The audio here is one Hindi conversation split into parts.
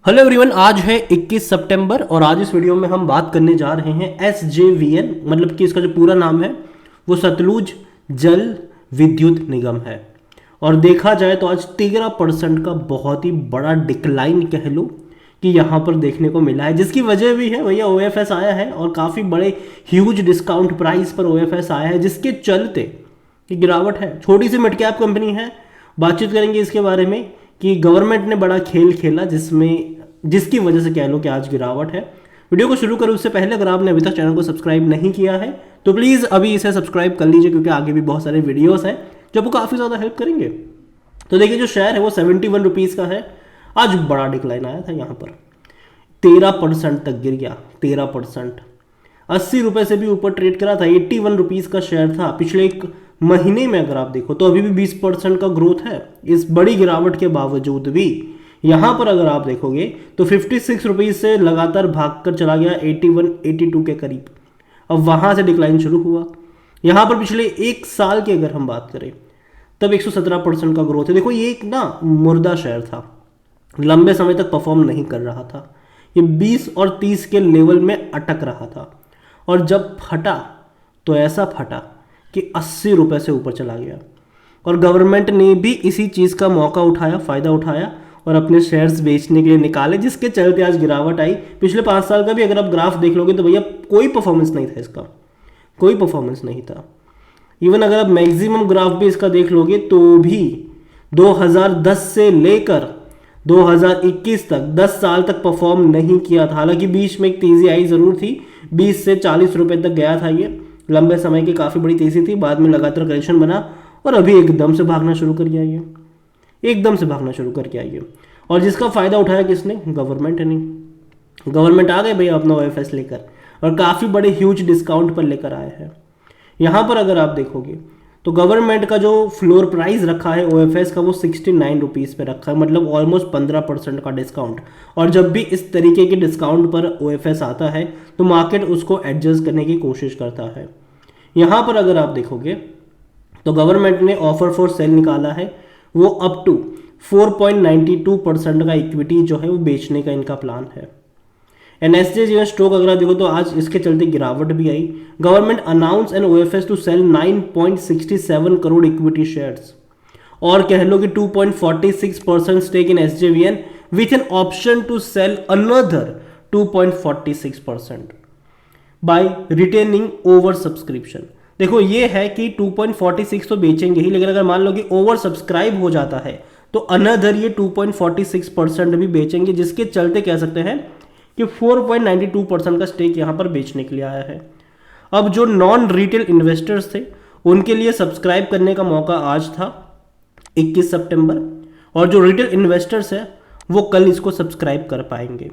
हेलो एवरीवन, आज है 21 सितंबर और आज इस वीडियो में हम बात करने जा रहे हैं SJVN, मतलब कि इसका जो पूरा नाम है वो सतलुज जल विद्युत निगम है। और देखा जाए तो आज 13% का बहुत ही बड़ा डिक्लाइन कह लो कि यहाँ पर देखने को मिला है, जिसकी वजह भी है भैया OFS आया है और काफ़ी बड़े ह्यूज डिस्काउंट प्राइस पर OFS आया है, जिसके चलते कि गिरावट है। छोटी सी मिड कैप कंपनी है, बातचीत करेंगे इसके बारे में कि गवर्नमेंट ने बड़ा खेल खेला जिसकी वजह से कह लो कि आज गिरावट है। वीडियो को शुरू करूं उससे पहले अगर आपने अभी तक चैनल को सब्सक्राइब नहीं किया है तो प्लीज़ अभी इसे सब्सक्राइब कर लीजिए, क्योंकि आगे भी बहुत सारे वीडियोस हैं जो आपको काफ़ी ज़्यादा हेल्प करेंगे। तो देखिए, जो शेयर है वो 71 रुपीज़ का है। आज बड़ा डिक्लाइन आया था, यहाँ पर 13% तक गिर गया। 13%, 80 रुपये से भी ऊपर ट्रेड करा था। 81 रुपीज़ का शेयर था। पिछले एक महीने में अगर आप देखो तो अभी भी 20% का ग्रोथ है। इस बड़ी गिरावट के बावजूद भी यहाँ पर अगर आप देखोगे तो 56 रुपीज़ से लगातार भागकर चला गया 81, 82 के करीब। अब वहाँ से डिक्लाइन शुरू हुआ। यहाँ पर पिछले एक साल की अगर हम बात करें तब 117% का ग्रोथ है। देखो, ये एक ना मुर्दा शेयर था, लंबे समय तक परफॉर्म नहीं कर रहा था। ये 20 और 30 के लेवल में अटक रहा था और जब फटा तो ऐसा फटा कि 80 रुपये से ऊपर चला गया। और गवर्नमेंट ने भी इसी चीज़ का मौका उठाया, फ़ायदा उठाया और अपने शेयर्स बेचने के लिए निकाले, जिसके चलते आज गिरावट आई। पिछले 5 साल का भी अगर आप ग्राफ देख लोगे तो भैया कोई परफॉर्मेंस नहीं था इसका, कोई परफॉर्मेंस नहीं था। इवन अगर आप मैक्सिमम ग्राफ भी इसका देख लोगे तो भी 2010 से लेकर 2021 तक 10 साल तक परफॉर्म नहीं किया था। हालांकि बीच में एक तेज़ी आई ज़रूर थी, 20 से 40 रुपये तक गया था। ये लंबे समय की काफ़ी बड़ी तेज़ी थी, बाद में लगातार करेक्शन बना और अभी एकदम से भागना शुरू कर गया, ये एकदम से भागना शुरू करके आइए। और जिसका फ़ायदा उठाया किसने? गवर्नमेंट ने। गवर्नमेंट आ गए भैया अपना OFS लेकर और काफ़ी बड़े ह्यूज डिस्काउंट पर लेकर आए हैं। यहाँ पर अगर आप देखोगे तो गवर्नमेंट का जो फ्लोर प्राइस रखा है OFS का वो 69 रुपीज़ पे रखा है, मतलब ऑलमोस्ट 15% का डिस्काउंट। और जब भी इस तरीके के डिस्काउंट पर OFS आता है तो मार्केट उसको एडजस्ट करने की कोशिश करता है। यहाँ पर अगर आप देखोगे तो गवर्नमेंट ने ऑफर फॉर सेल निकाला है, वो अप टू 4.92% का इक्विटी जो है वो बेचने का इनका प्लान है। NSJ स्टॉक अगर आप देखो तो आज इसके चलते गिरावट भी आई। Government announce an OFS to sell 9.67 crore equity shares और कह लो कि 2.46% stake in SJVN with an option to sell another 2.46% by retaining over subscription. देखो, ये है कि 2.46 तो बेचेंगे ही, लेकिन अगर मान लो कि ओवर सब्सक्राइब हो जाता है तो अनदर ये 2.46% भी बेचेंगे, जिसके चलते कह सकते हैं कि 4.92% का स्टेक यहाँ पर बेचने के लिए आया है। अब जो नॉन रिटेल इन्वेस्टर्स थे उनके लिए सब्सक्राइब करने का मौका आज था 21 सितंबर, और जो रिटेल इन्वेस्टर्स हैं वो कल इसको सब्सक्राइब कर पाएंगे।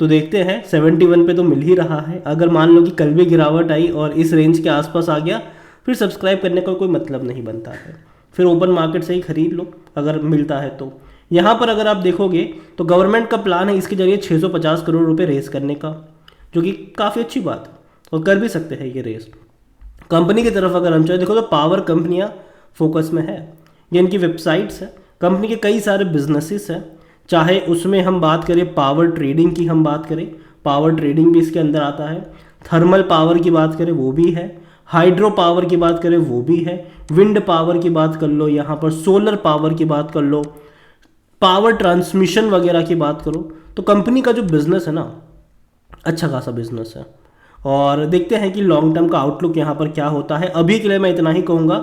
तो देखते हैं, 71 पे तो मिल ही रहा है। अगर मान लो कि कल भी गिरावट आई और इस रेंज के आसपास आ गया, फिर सब्सक्राइब करने का कोई मतलब नहीं बनता है, फिर ओपन मार्केट से ही खरीद लो अगर मिलता है तो। यहाँ पर अगर आप देखोगे तो गवर्नमेंट का प्लान है इसके जरिए 650 करोड़ रुपए रेस करने का, जो कि काफ़ी अच्छी बात है और कर भी सकते हैं ये रेस। कंपनी की तरफ अगर हम चाहे देखो तो पावर कंपनियाँ फोकस में है, ये इनकी वेबसाइट्स है। कंपनी के कई सारे बिजनेसेस हैं, चाहे उसमें हम बात करें पावर ट्रेडिंग की, हम बात करें पावर ट्रेडिंग भी इसके अंदर आता है। थर्मल पावर की बात करें वो भी है, हाइड्रो पावर की बात करें वो भी है, विंड पावर की बात कर लो, यहाँ पर सोलर पावर की बात कर लो, पावर ट्रांसमिशन वगैरह की बात करो। तो कंपनी का जो बिजनेस है ना, अच्छा खासा बिजनेस है और देखते हैं कि लॉन्ग टर्म का आउटलुक यहाँ पर क्या होता है। अभी के लिए मैं इतना ही कहूँगा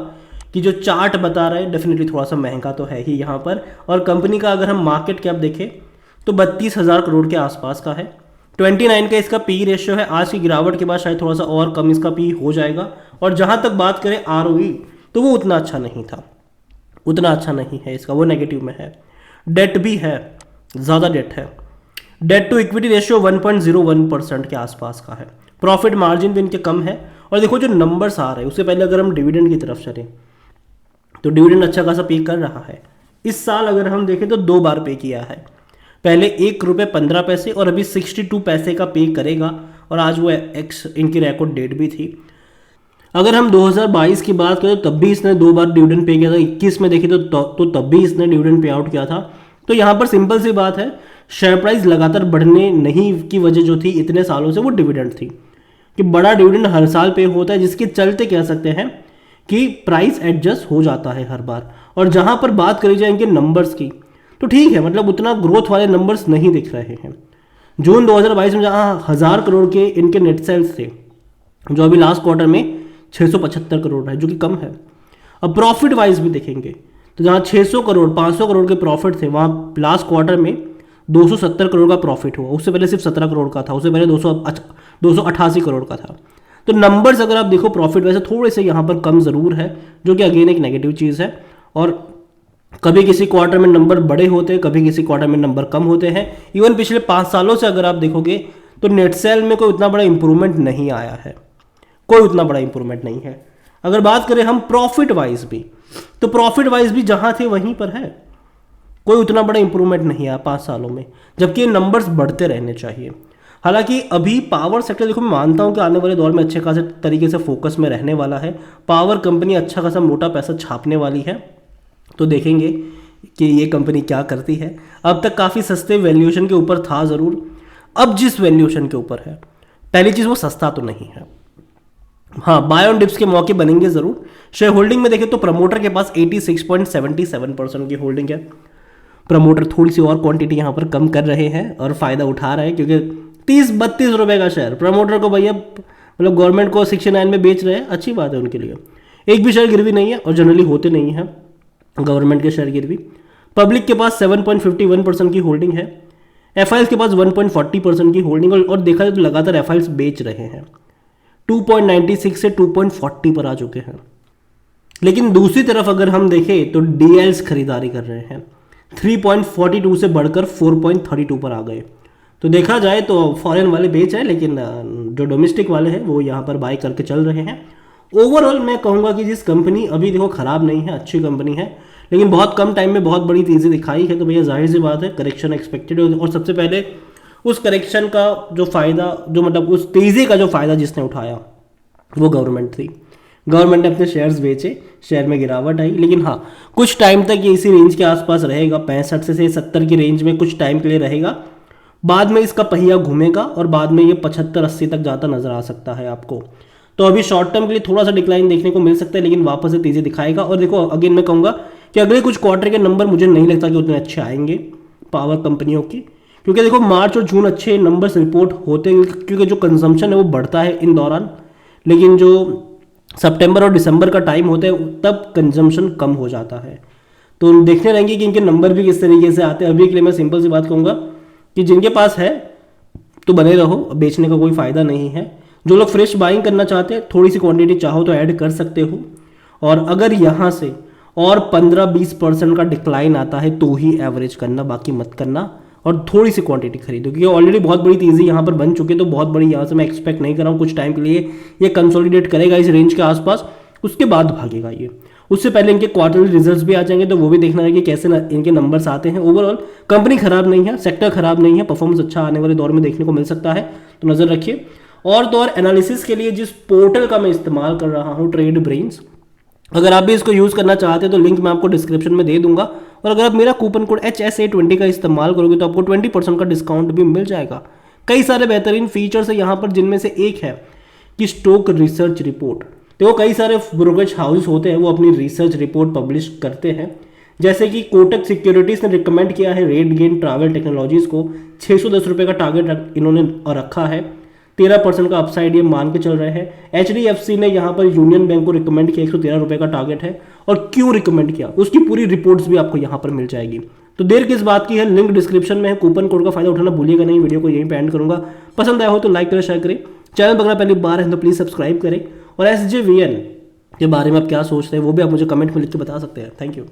कि जो चार्ट बता रहा है डेफिनेटली थोड़ा सा महंगा तो है ही यहाँ पर। और कंपनी का अगर हम मार्केट कैप देखें तो 32,000 करोड़ के आसपास का है। 29 का इसका पी रेशियो है। आज की गिरावट के बाद शायद थोड़ा सा और कम इसका पी हो जाएगा। और जहाँ तक बात करें ROE तो वो उतना अच्छा नहीं था, उतना अच्छा नहीं है इसका, वो नेगेटिव में है। डेट भी है, ज़्यादा डेट है। डेट टू इक्विटी रेशियो 1.01% के आसपास का है। प्रॉफिट मार्जिन भी इनके कम है। और देखो जो नंबर्स आ रहे हैं उससे पहले अगर हम डिविडेंड की तरफ चलें तो डिविडेंड अच्छा खासा पे कर रहा है। इस साल अगर हम देखें तो 2 बार पे किया है, पहले 1 रुपये 15 पैसे और अभी 62 पैसे का पे करेगा। और आज वो इनकी रिकॉर्ड डेट भी थी। अगर हम 2022 की बात करें तब भी इसने 2 बार डिविडेंड पे किया था। 21 में देखें तो तब भी इसने डिविडेंड पे आउट किया था। तो यहाँ पर सिंपल सी बात है, शेयर प्राइस लगातार बढ़ने नहीं की वजह जो थी इतने सालों से वो डिविडेंड थी, कि बड़ा डिविडेंड हर साल पे होता है, जिसके चलते कह सकते हैं कि प्राइस एडजस्ट हो जाता है हर बार। और जहां पर बात करी जाए इनके नंबर्स की, तो ठीक है, मतलब उतना ग्रोथ वाले नंबर्स नहीं दिख रहे हैं। जून 2022 में जहां 1000 करोड़ के इनके नेट सेल्स थे, जो अभी लास्ट क्वार्टर में 675 करोड़ है, जो कि कम है। अब प्रॉफिट वाइज भी देखेंगे तो जहां 600 करोड़ 500 करोड़ के प्रॉफिट थे, वहां लास्ट क्वार्टर में 270 करोड़ का प्रॉफिट हुआ। उससे पहले सिर्फ 17 करोड़ का था, उससे पहले 288 करोड़ का था। तो नंबर्स अगर आप देखो प्रॉफिट वैसे थोड़े से यहाँ पर कम ज़रूर है, जो कि अगेन एक नेगेटिव चीज़ है। और कभी किसी क्वार्टर में नंबर बड़े होते हैं, कभी किसी क्वार्टर में नंबर कम होते हैं। इवन पिछले 5 सालों से अगर आप देखोगे तो नेट सेल में कोई उतना बड़ा इंप्रूवमेंट नहीं आया है, कोई उतना बड़ा इंप्रूवमेंट नहीं है। अगर बात करें हम प्रॉफिट वाइज भी, तो प्रॉफिट वाइज भी जहां थे वहीं पर है, कोई उतना बड़ा इंप्रूवमेंट नहीं आया 5 सालों में, जबकि ये नंबर्स बढ़ते रहने चाहिए। हालांकि अभी पावर सेक्टर देखो, मैं मानता हूं कि आने वाले दौर में अच्छे खासे तरीके से फोकस में रहने वाला है। पावर कंपनी अच्छा खासा मोटा पैसा छापने वाली है, तो देखेंगे कि ये कंपनी क्या करती है। अब तक काफ़ी सस्ते वैल्यूएशन के ऊपर था ज़रूर, अब जिस वैल्यूएशन के ऊपर है, पहली चीज़ वो सस्ता तो नहीं है। हाँ, बाय ऑन डिप्स के मौके बनेंगे ज़रूर। शेयर होल्डिंग में देखें तो प्रमोटर के पास 86.77% की होल्डिंग है। प्रमोटर थोड़ी सी और क्वांटिटी यहाँ पर कम कर रहे हैं और फ़ायदा उठा रहे हैं, क्योंकि 30-32 रुपये का शेयर प्रमोटर को भैया, मतलब गवर्नमेंट को 69 में बेच रहे हैं, अच्छी बात है उनके लिए। एक भी शेयर गिरवी नहीं है, और जनरली होते नहीं हैं गवर्नमेंट के शेयर गिरवी। पब्लिक के पास 7.51% की होल्डिंग है। एफआईएल्स के पास 1.40% की होल्डिंग, और देखा जाए तो लगातार एफआईएल्स बेच रहे हैं, 2.96 से 2.40 पर आ चुके हैं। लेकिन दूसरी तरफ अगर हम देखें तो डीएल्स खरीदारी कर रहे हैं, 3.42 से बढ़कर 4.32 पर आ गए। तो देखा जाए तो फॉरेन वाले बेच रहे हैं, लेकिन जो डोमेस्टिक वाले हैं वो यहाँ पर बाय करके चल रहे हैं। ओवरऑल मैं कहूँगा कि जिस कंपनी अभी देखो खराब नहीं है, अच्छी कंपनी है, लेकिन बहुत कम टाइम में बहुत बड़ी तेज़ी दिखाई है, तो भैया जाहिर सी बात है करेक्शन एक्सपेक्टेड है। और सबसे पहले उस करेक्शन का जो फ़ायदा, जो मतलब उस तेज़ी का जो फ़ायदा जिसने उठाया वो गवर्नमेंट थी। गवर्नमेंट ने अपने शेयर्स बेचे, शेयर में गिरावट आई, लेकिन हाँ कुछ टाइम तक ये इसी रेंज के आसपास रहेगा, 65 से 70 की रेंज में कुछ टाइम के लिए रहेगा। बाद में इसका पहिया घूमेगा और बाद में ये 75-80 तक जाता नजर आ सकता है आपको। तो अभी शॉर्ट टर्म के लिए थोड़ा सा डिक्लाइन देखने को मिल सकता है, लेकिन वापस से तेजी दिखाएगा। और देखो अगेन मैं कहूँगा कि अगले कुछ क्वार्टर के नंबर मुझे नहीं लगता कि उतने अच्छे आएंगे पावर कंपनियों की, क्योंकि देखो मार्च और जून अच्छे नंबर्स रिपोर्ट होते हैं, क्योंकि जो कंजम्पशन है वो बढ़ता है इन दौरान, लेकिन जो सितंबर और दिसंबर का टाइम होता है तब कंजम्पशन कम हो जाता है। तो देखने रहेंगे कि इनके नंबर भी किस तरीके से आते हैं। अभी के लिए मैं सिंपल सी बात कहूँगा कि जिनके पास है तो बने रहो, बेचने का कोई फ़ायदा नहीं है। जो लोग फ्रेश बाइंग करना चाहते हैं, थोड़ी सी क्वांटिटी चाहो तो ऐड कर सकते हो, और अगर यहाँ से और 15-20% का डिक्लाइन आता है तो ही एवरेज करना, बाकी मत करना, और थोड़ी सी क्वांटिटी खरीदो, क्योंकि ऑलरेडी बहुत बड़ी तेज़ी यहाँ पर बन चुकी है। तो बहुत बड़ी यहाँ से मैं एक्सपेक्ट नहीं कर रहा हूँ। कुछ टाइम के लिए ये कंसोलिडेट करेगा इस रेंज के आसपास, उसके बाद भागेगा ये। उससे पहले इनके क्वार्टरली रिजल्ट्स भी आ जाएंगे, तो वो भी देखना है कि कैसे इनके नंबर्स आते हैं। ओवरऑल कंपनी खराब नहीं है, सेक्टर खराब नहीं है, परफॉर्मेंस अच्छा आने वाले दौर में देखने को मिल सकता है, तो नज़र रखिए। और तो और एनालिसिस के लिए जिस पोर्टल का मैं इस्तेमाल कर रहा हूँ, ट्रेड ब्रेन्स, अगर आप भी इसको यूज़ करना चाहते हैं तो लिंक मैं आपको डिस्क्रिप्शन में दे दूंगा। और अगर आप मेरा कूपन कोड HSA20 का इस्तेमाल करोगे तो आपको 20% का डिस्काउंट भी मिल जाएगा। कई सारे बेहतरीन फीचर्स है यहाँ पर, जिनमें से एक है कि स्टॉक रिसर्च रिपोर्ट। तो कई सारे ब्रोकरेज हाउस होते हैं, वो अपनी रिसर्च रिपोर्ट पब्लिश करते हैं। जैसे कि कोटक सिक्योरिटीज़ ने रिकमेंड किया है रेट गेन ट्रैवल टेक्नोलॉजीज़ को, 610 रुपये का टारगेट इन्होंने रखा है, 13% का अपसाइड ये मान के चल रहे हैं। HDFC ने यहाँ पर यूनियन बैंक को रिकमेंड किया, 113 रुपये का टारगेट है, और क्यों रिकमेंड किया उसकी पूरी रिपोर्ट्स भी आपको यहाँ पर मिल जाएगी। तो देर किस बात की है, लिंक डिस्क्रिप्शन में है, कूपन कोड का फायदा उठाना भूलिएगा नहीं। वीडियो को यहीं पे एंड करूंगा, पसंद आया हो तो लाइक करें, शेयर करें, चैनल पर अगर पहली बार है तो प्लीज़ सब्सक्राइब करें। और SJVN के बारे में आप क्या सोचते हैं वो भी आप मुझे कमेंट में लिख के बता सकते हैं। Thank you.